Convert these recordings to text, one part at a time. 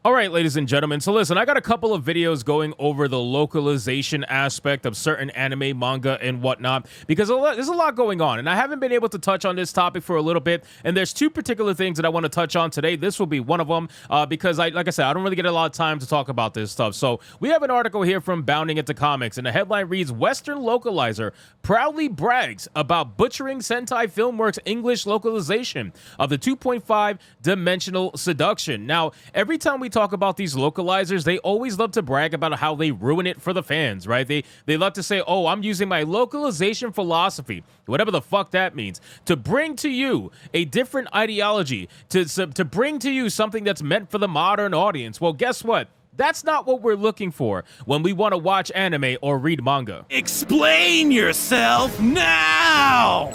All right, ladies and gentlemen. So listen, I got a couple of videos going over the localization aspect of certain anime, manga, and whatnot, because there's a lot going on, and I haven't been able to touch on this topic for a little bit, and there's two particular things that I want to touch on today. This will be one of them, because like I said, I don't really get a lot of time to talk about this stuff. So we have an article here from Bounding Into Comics, and the headline reads, Western Localizer proudly brags about butchering Sentai Filmworks' English localization of the 2.5-dimensional seduction. Now, every time we talk about these localizers, they always love to brag about how they ruin it for the fans, right? They love to say, oh, I'm using my localization philosophy, whatever the fuck that means, to bring to you a different ideology, to bring to you something that's meant for the modern audience. Well, guess what? That's not what we're looking for when we want to watch anime or read manga. Explain yourself now!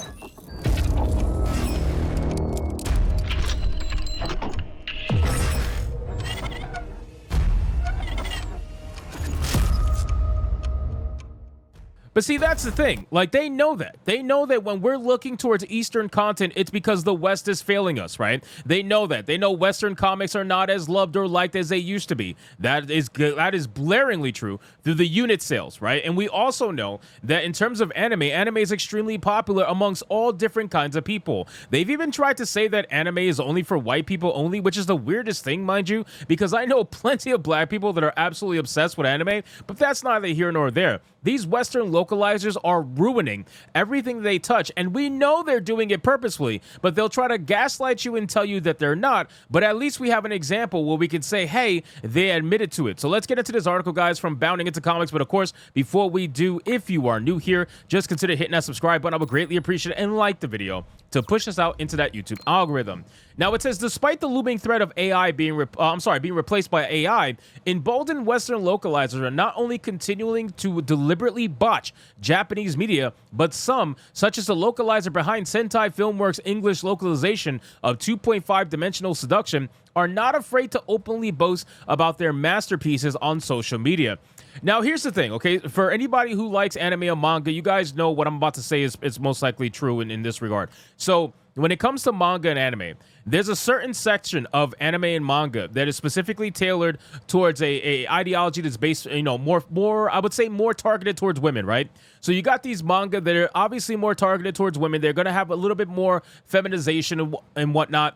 But see, that's the thing. Like, they know that. They know that when we're looking towards Eastern content, it's because the West is failing us, right? They know that. They know Western comics are not as loved or liked as they used to be. That is blaringly true through the unit sales, right? And we also know that in terms of anime is extremely popular amongst all different kinds of people. They've even tried to say that anime is only for white people only, which is the weirdest thing, mind you, because I know plenty of black people that are absolutely obsessed with anime, but that's neither here nor there. These Western localizers are ruining everything they touch, and we know they're doing it purposefully, but they'll try to gaslight you and tell you that they're not, but at least we have an example where we can say, hey, they admitted to it. So let's get into this article, guys, from Bounding Into Comics, but of course, before we do, if you are new here, just consider hitting that subscribe button. I would greatly appreciate it, and like the video to push us out into that YouTube algorithm. Now, it says, despite the looming threat of AI being replaced by AI, emboldened Western localizers are not only continuing to deliberately botch Japanese media, but some, such as the localizer behind Sentai Filmworks' English localization of 2.5-dimensional seduction, are not afraid to openly boast about their masterpieces on social media. Now, here's the thing, okay? For anybody who likes anime or manga, you guys know what I'm about to say is most likely true in this regard. So, when it comes to manga and anime, there's a certain section of anime and manga that is specifically tailored towards a ideology that's based, more I would say more targeted towards women, right? So you got these manga that are obviously more targeted towards women. They're going to have a little bit more feminization and whatnot.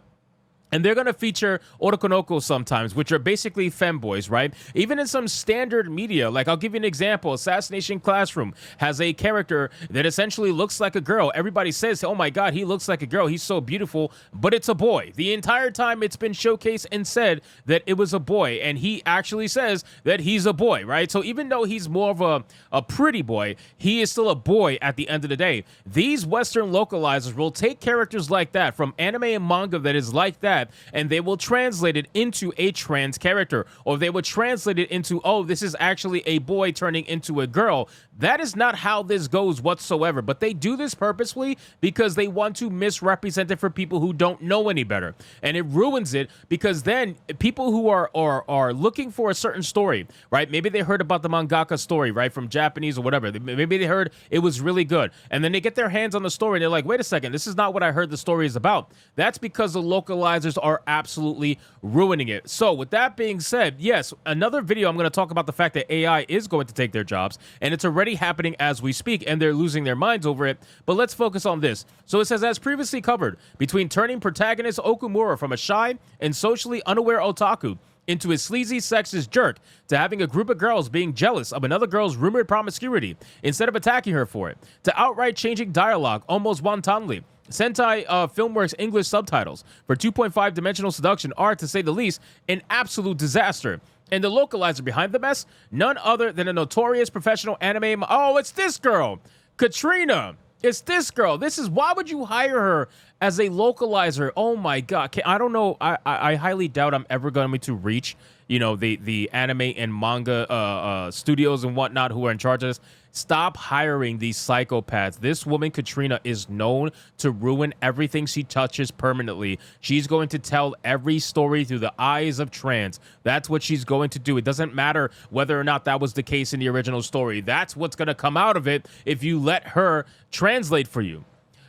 And they're going to feature orokonoko sometimes, which are basically femboys, right? Even in some standard media, like I'll give you an example. Assassination Classroom has a character that essentially looks like a girl. Everybody says, oh my God, he looks like a girl. He's so beautiful, but it's a boy. The entire time it's been showcased and said that it was a boy. And he actually says that he's a boy, right? So even though he's more of a pretty boy, he is still a boy at the end of the day. These Western localizers will take characters like that from anime and manga that is like that, and they will translate it into a trans character, or they will translate it into, oh, this is actually a boy turning into a girl. That is not how this goes whatsoever, but they do this purposefully because they want to misrepresent it for people who don't know any better, and it ruins it because then people who are looking for a certain story, right? Maybe they heard about the mangaka story, right, from Japanese or whatever. Maybe they heard it was really good, and then they get their hands on the story and they're like, wait a second, this is not what I heard the story is about. That's because the localizers are absolutely ruining it. So with that being said, yes, another video I'm going to talk about the fact that AI is going to take their jobs, and it's already happening as we speak, and they're losing their minds over it. But let's focus on this. So it says, as previously covered, between turning protagonist Okumura from a shy and socially unaware otaku into a sleazy sexist jerk to having a group of girls being jealous of another girl's rumored promiscuity instead of attacking her for it, to outright changing dialogue almost wantonly, Sentai Filmworks English subtitles for 2.5-dimensional seduction are, to say the least, an absolute disaster. And the localizer behind the mess, none other than a notorious professional anime. Oh, it's this girl, Katrina. It's this girl. This is, why would you hire her as a localizer? Oh my God. I don't know. I highly doubt I'm ever going to reach, the anime and manga studios and whatnot who are in charge of this. Stop hiring these psychopaths. This woman, Katrina, is known to ruin everything she touches permanently. She's going to tell every story through the eyes of trans. That's what she's going to do. It doesn't matter whether or not that was the case in the original story. That's what's going to come out of it if you let her translate for you.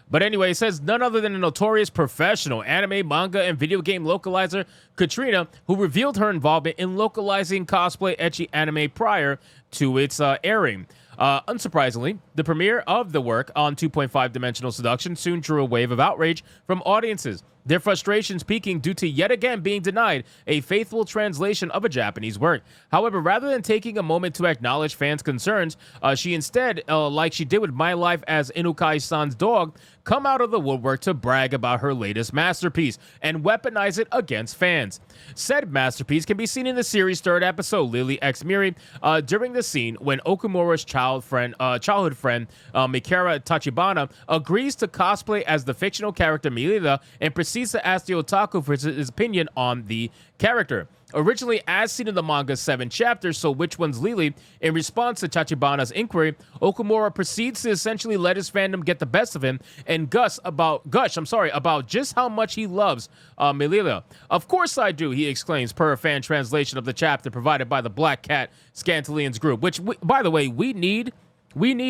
But anyway, it says none other than a notorious professional anime, manga, and video game localizer, Katrina, who revealed her involvement in localizing cosplay ecchi anime prior to its airing. Unsurprisingly, the premiere of the work on 2.5-dimensional seduction soon drew a wave of outrage from audiences, their frustrations peaking due to yet again being denied a faithful translation of a Japanese work. However, rather than taking a moment to acknowledge fans' concerns, she instead, like she did with My Life as Inukai-san's dog, come out of the woodwork to brag about her latest masterpiece and weaponize it against fans. Said masterpiece can be seen in the series' third episode, Lily X Miri, during the scene when Okumura's childhood friend, Mikara Tachibana, agrees to cosplay as the fictional character Melilla and proceeds to ask the otaku for his opinion on the character. Originally as seen in the manga's 7 chapters, so which one's Lily? In response to Tachibana's inquiry, Okumura proceeds to essentially let his fandom get the best of him and gush about just how much he loves Melilla. Of course I do, he exclaims per a fan translation of the chapter provided by the Black Cat Scantilians group, which, by the way, we need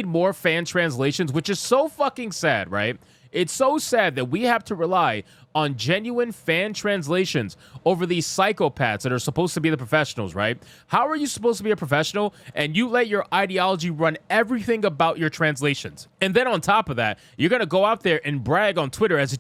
more fan translations, which is so fucking sad, right? It's so sad that we have to rely on genuine fan translations over these psychopaths that are supposed to be the professionals, right? How are you supposed to be a professional and you let your ideology run everything about your translations? And then on top of that, you're going to go out there and brag on Twitter as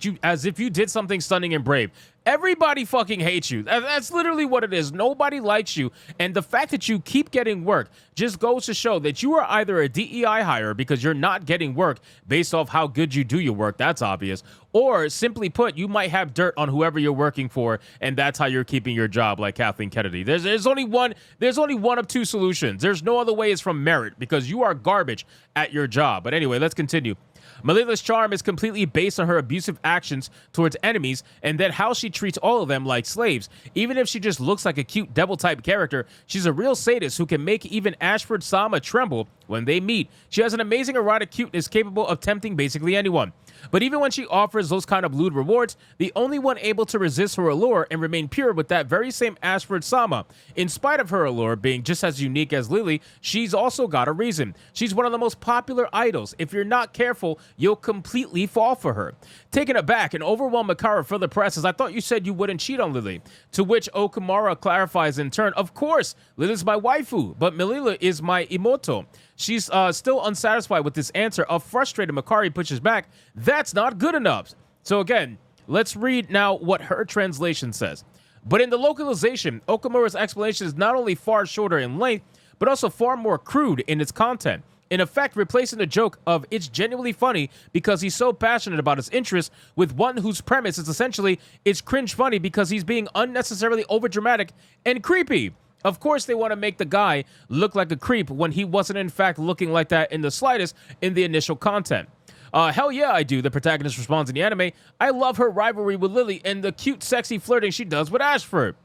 if you did something stunning and brave. Everybody fucking hates you. That's literally what it is. Nobody likes you. And the fact that you keep getting work just goes to show that you are either a DEI hire because you're not getting work based off how good you do your work. That's obvious. Or simply put, you might have dirt on whoever you're working for, and that's how you're keeping your job, like Kathleen Kennedy. There's only one of two solutions. There's no other way. It's from merit because you are garbage at your job. But anyway, let's continue. Melilla's charm is completely based on her abusive actions towards enemies and then how she treats all of them like slaves. Even if she just looks like a cute devil-type character, she's a real sadist who can make even Ashford Sama tremble when they meet. She has an amazing erotic cuteness capable of tempting basically anyone. But even when she offers those kind of lewd rewards, the only one able to resist her allure and remain pure with that very same Ashford Sama. In spite of her allure being just as unique as Lily, she's also got a reason. She's one of the most popular idols. If you're not careful, you'll completely fall for her. Taken aback and overwhelmed Mikara for the press as I thought you said you wouldn't cheat on Lily. To which Okumura clarifies in turn, of course, Lily's my waifu, but Melilla is my imoto. She's still unsatisfied with this answer. A frustrated Mikari pushes back. That's not good enough. So again, let's read now what her translation says. But in the localization, Okumura's explanation is not only far shorter in length, but also far more crude in its content. In effect, replacing the joke of it's genuinely funny because he's so passionate about his interests with one whose premise is essentially it's cringe funny because he's being unnecessarily overdramatic and creepy. Of course, they want to make the guy look like a creep when he wasn't in fact looking like that in the slightest in the initial content. Hell yeah, I do, the protagonist responds in the anime. I love her rivalry with Lily and the cute, sexy flirting she does with Ashford.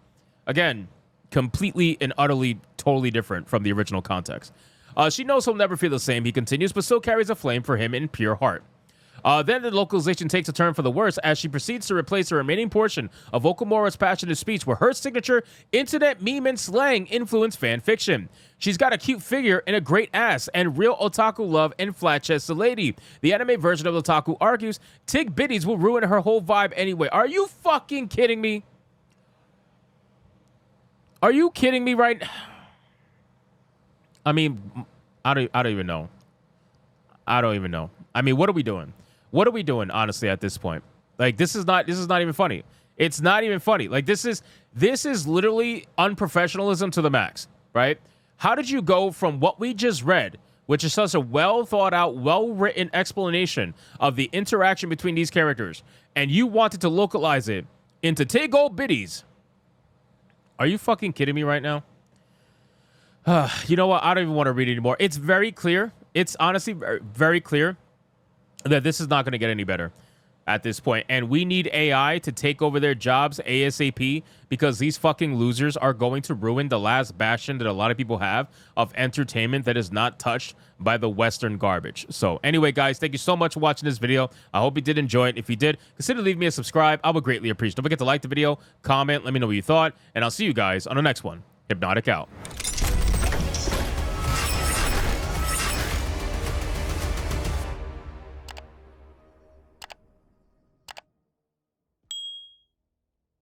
Again, completely and utterly, totally different from the original context. She knows he'll never feel the same, he continues, but still carries a flame for him in pure heart. Then the localization takes a turn for the worse as she proceeds to replace the remaining portion of Okumura's passionate speech with her signature internet meme and slang influenced fan fiction. She's got a cute figure and a great ass and real otaku love and flat-chested lady. The anime version of otaku argues Tig Biddies will ruin her whole vibe anyway. Are you fucking kidding me? Are you kidding me right? I mean, I don't even know. I don't even know. I mean, what are we doing? What are we doing, honestly, at this point? Like, this is not even funny. It's not even funny. Like, this is literally unprofessionalism to the max, right? How did you go from what we just read, which is such a well thought out, well-written explanation of the interaction between these characters, and you wanted to localize it into Tig Old Biddies? Are you fucking kidding me right now? You know what? I don't even want to read it anymore. It's very clear. It's honestly very, very clear that this is not going to get any better at this point. And we need AI to take over their jobs ASAP because these fucking losers are going to ruin the last bastion that a lot of people have of entertainment that is not touched by the Western garbage. So anyway, guys, thank you so much for watching this video. I hope you did enjoy it. If you did, consider leaving me a subscribe. I would greatly appreciate it. Don't forget to like the video, comment, let me know what you thought, and I'll see you guys on the next one. Hypnotic out.